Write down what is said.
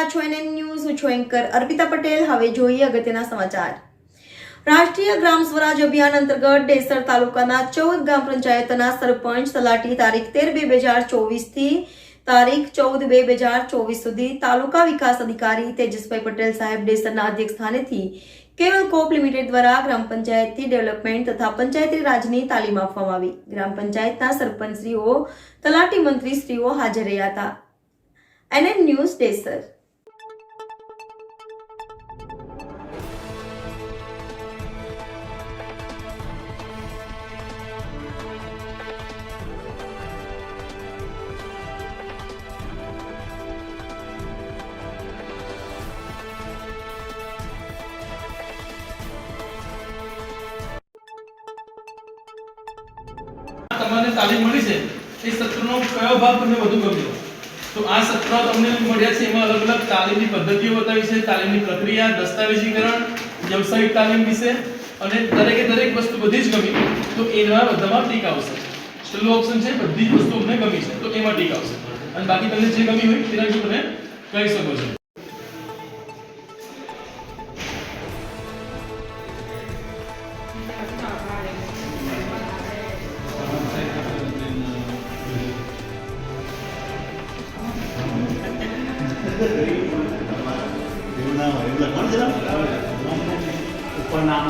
રહ્યા છો NN news. હું છું એન્કર અર્પિતા પટેલ. હવે જોઈએ અગત્યના સમાચાર. રાષ્ટ્રીય ગ્રામ સ્વરાજ અભિયાન અંતર્ગત ડેસર તાલુકાના 14 ગ્રામ પંચાયતના સરપંચ તલાટી તારીખ 13/2/2024 થી તારીખ 14/2/2024 સુધી તાલુકા વિકાસ અધિકારી તેજસભાઈ પટેલ સાહેબ ડેસરના અધ્યક્ષ સ્થાનેથી કેવલ કોપ લિમિટેડ દ્વારા ગ્રામ પંચાયતથી ડેવલપમેન્ટ તથા પંચાયતી રાજની તાલીમ આપવામાં આવી. ગ્રામ પંચાયતના સરપંચશ્રીઓ, તલાટી મંત્રીશ્રીઓ હાજર રહ્યા હતા. NN news Desar. તમને તાલીમ મળી છે એ સત્રનો કયો ભાગ તમને વધુ ગમ્યો? તો આ સત્ર તમને મળ્યા છે એમાં અલગ અલગ તાલીમની પદ્ધતિઓ બતાવી છે, તાલીમની પ્રક્રિયા, દસ્તાવેજીકરણ, વ્યવસાયિક તાલીમ વિશે અને દરેકે દરેક વસ્તુ બધી જ ગમી તો એના બધામાં ટીક આવશે. છેલ્લો ઓપ્શન છે બધી જ વસ્તુ અમને ગમી છે તો એમાં ટીક આવશે અને બાકી તમને જે ગમી હોય તેના વિશે તમે કહી શકો છો. ऊपर नाम